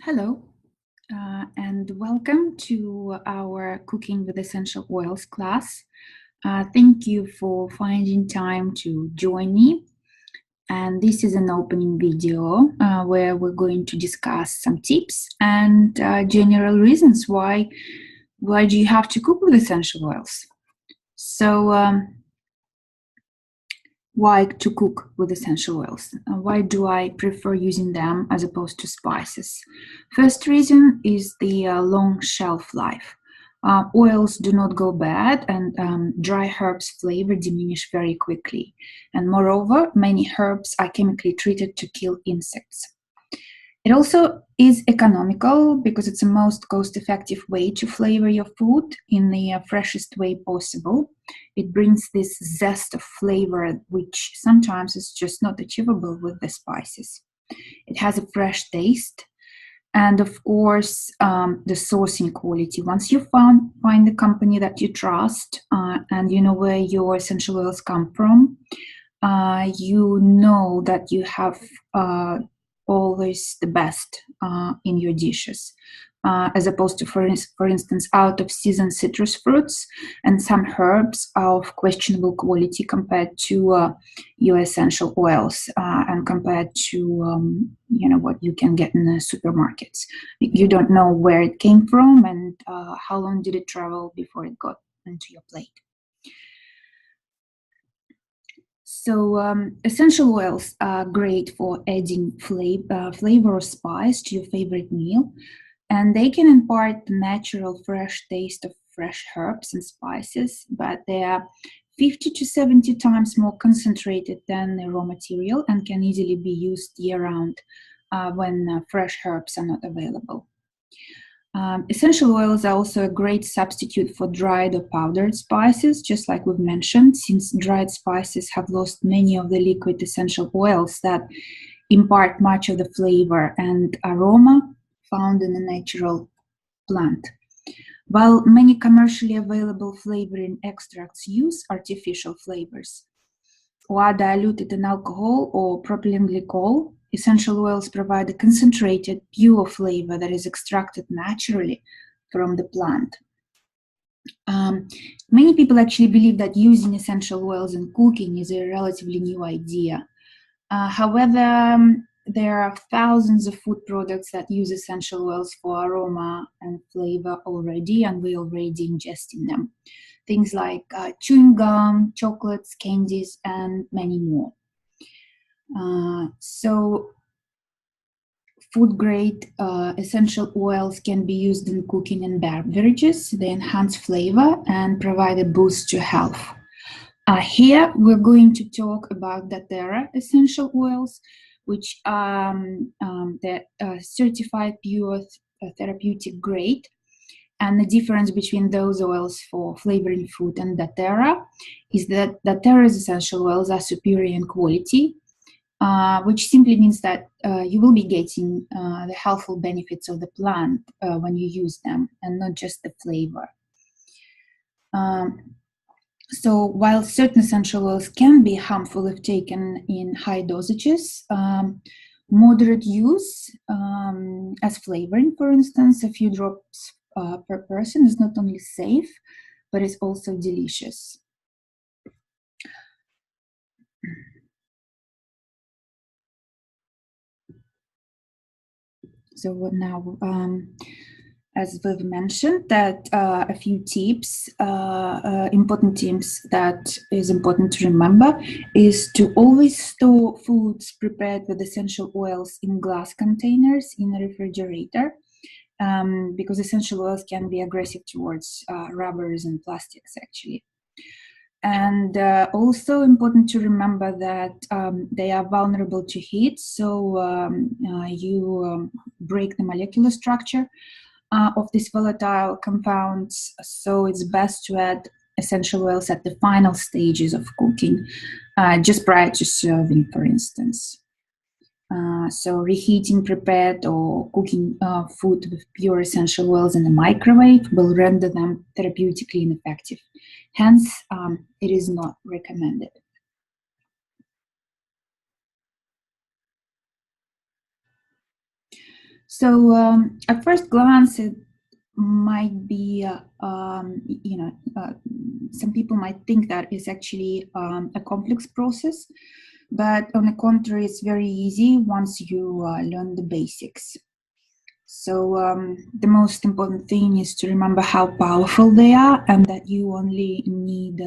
Hello, and welcome to our Cooking with Essential Oils class. Thank you for finding time to join me. And this is an opening video where we're going to discuss some tips and general reasons why do you have to cook with essential oils. So, why to cook with essential oils? Why do I prefer using them as opposed to spices? First reason is the long shelf life. Oils do not go bad, and dry herbs flavor diminish very quickly. And moreover, many herbs are chemically treated to kill insects. It also is economical because it's the most cost-effective way to flavor your food in the freshest way possible. It brings this zest of flavor, which sometimes is just not achievable with the spices. It has a fresh taste. And of course, the sourcing quality. Once you find the company that you trust and you know where your essential oils come from, you know that you have always the best in your dishes, as opposed to, for instance, out-of-season citrus fruits and some herbs are of questionable quality compared to your essential oils and compared to what you can get in the supermarkets. You don't know where it came from and how long did it travel before it got into your plate. So essential oils are great for adding flavor or spice to your favorite meal, and they can impart the natural fresh taste of fresh herbs and spices, but they are 50 to 70 times more concentrated than the raw material and can easily be used year-round when fresh herbs are not available. Essential oils are also a great substitute for dried or powdered spices, just like we've mentioned, since dried spices have lost many of the liquid essential oils that impart much of the flavor and aroma found in the natural plant. While many commercially available flavoring extracts use artificial flavors or are diluted in alcohol or propylene glycol, essential oils provide a concentrated, pure flavor that is extracted naturally from the plant. Many people actually believe that using essential oils in cooking is a relatively new idea. However, there are thousands of food products that use essential oils for aroma and flavor already, and we're already ingesting them. Things like chewing gum, chocolates, candies, and many more. So food-grade essential oils can be used in cooking and beverages. They enhance flavor and provide a boost to health. Here, we're going to talk about doTERRA essential oils, which are certified pure therapeutic grade. And the difference between those oils for flavoring food and doTERRA is that doTERRA's essential oils are superior in quality, which simply means that you will be getting the healthful benefits of the plant when you use them, and not just the flavor. So while certain essential oils can be harmful if taken in high dosages, moderate use as flavoring, for instance, a few drops per person is not only safe, but it's also delicious. So now, as we've mentioned, that a few tips, important tips that is important to remember is to always store foods prepared with essential oils in glass containers in a refrigerator, because essential oils can be aggressive towards rubbers and plastics, actually. And also important to remember that they are vulnerable to heat, so you break the molecular structure of these volatile compounds, so it's best to add essential oils at the final stages of cooking, just prior to serving, for instance. So reheating prepared or cooking food with pure essential oils in the microwave will render them therapeutically ineffective. Hence, it is not recommended. So at first glance, it might be, some people might think that it's actually a complex process, but on the contrary, it's very easy once you learn the basics. So the most important thing is to remember how powerful they are, and that you only need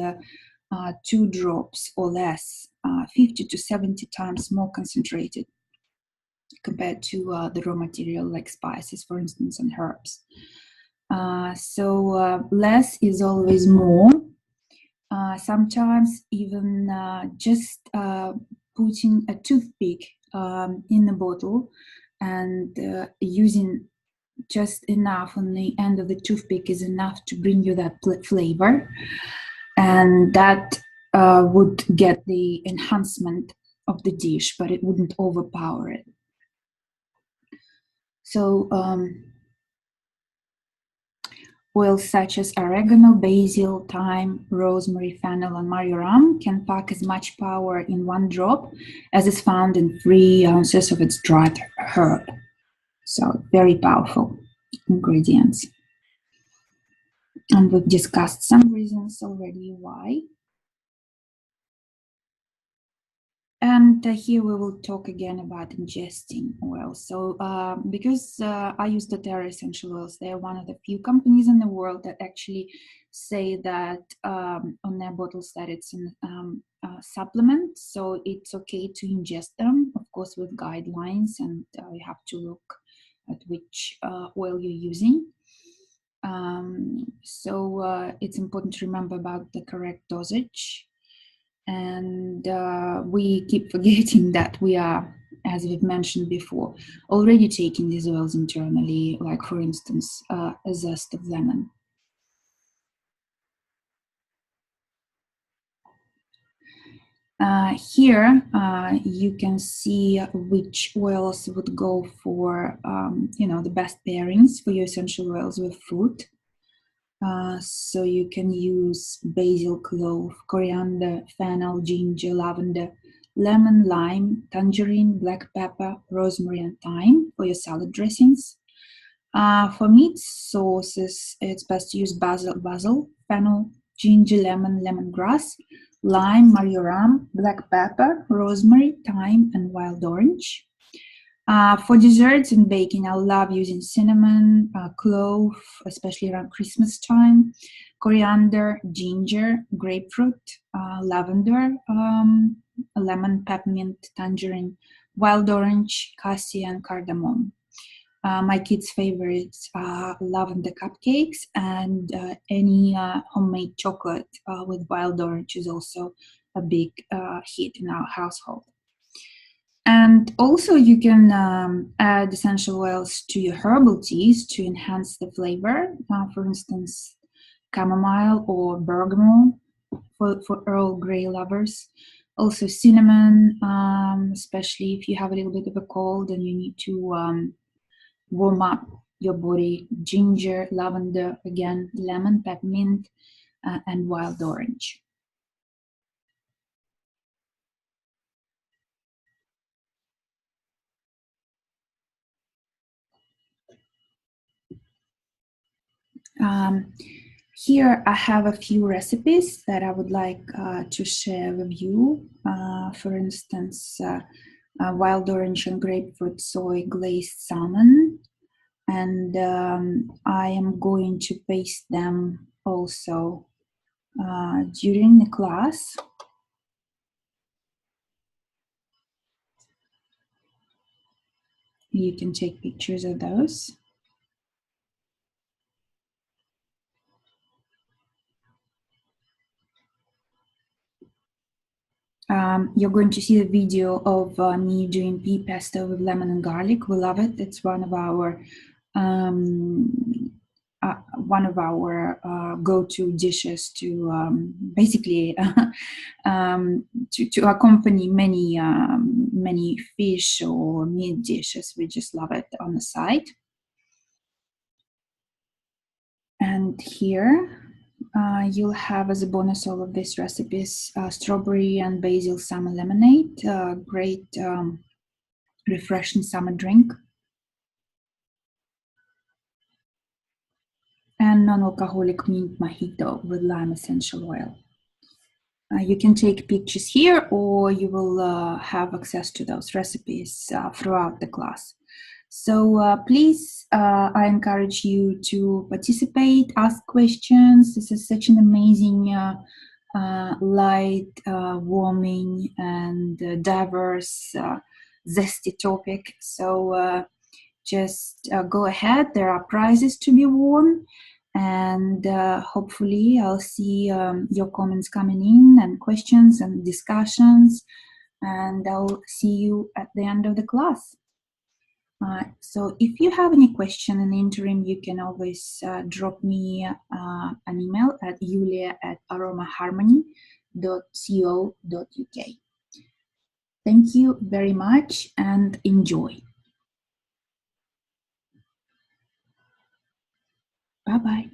2 drops or less, 50 to 70 times more concentrated compared to the raw material like spices, for instance, and herbs. So less is always more. Sometimes even just putting a toothpick in the bottle and using just enough on the end of the toothpick is enough to bring you that flavor, and that would get the enhancement of the dish, but it wouldn't overpower it. So oils such as oregano, basil, thyme, rosemary, fennel, and marjoram can pack as much power in 1 drop as is found in 3 ounces of its dried herb. So very powerful ingredients. And we've discussed some reasons already why. And here we will talk again about ingesting oil. So because I use doTERRA essential oils, they're one of the few companies in the world that actually say that on their bottles that it's a supplement. So it's okay to ingest them, of course, with guidelines, and you have to look at which oil you're using. So it's important to remember about the correct dosage. And we keep forgetting that we are, as we've mentioned before, already taking these oils internally, like for instance, a zest of lemon. Here you can see which oils would go for, the best pairings for your essential oils with food. So you can use basil, clove, coriander, fennel, ginger, lavender, lemon, lime, tangerine, black pepper, rosemary, and thyme for your salad dressings. For meat sauces, it's best to use basil, fennel, ginger, lemon, lemongrass, lime, marjoram, black pepper, rosemary, thyme, and wild orange. For desserts and baking, I love using cinnamon, clove, especially around Christmas time, coriander, ginger, grapefruit, lavender, lemon, peppermint, tangerine, wild orange, cassia, and cardamom. My kids' favorites are lavender cupcakes, and any homemade chocolate with wild orange is also a big hit in our household. And also you can add essential oils to your herbal teas to enhance the flavor. For instance, chamomile or bergamot for Earl Grey lovers. Also cinnamon, especially if you have a little bit of a cold and you need to warm up your body. Ginger, lavender, again, lemon, peppermint, and wild orange. Here I have a few recipes that I would like to share with you. For instance, wild orange and grapefruit soy glazed salmon. And I am going to paste them also during the class. You can take pictures of those. You're going to see the video of me doing pea pesto with lemon and garlic. We love it. It's one of our go-to dishes to basically to accompany many fish or meat dishes. We just love it on the side. And here you'll have as a bonus all of these recipes: strawberry and basil summer lemonade, great refreshing summer drink. non-alcoholic mint mojito with lime essential oil. You can take pictures here, or you will have access to those recipes throughout the class. So please, I encourage you to participate, ask questions. This is such an amazing, light, warming, and diverse, zesty topic. So just go ahead. There are prizes to be won. And hopefully I'll see your comments coming in, and questions and discussions. And I'll see you at the end of the class. So if you have any question in the interim, you can always drop me an email at julia@aromaharmony.co.uk. Thank you very much and enjoy. Bye-bye.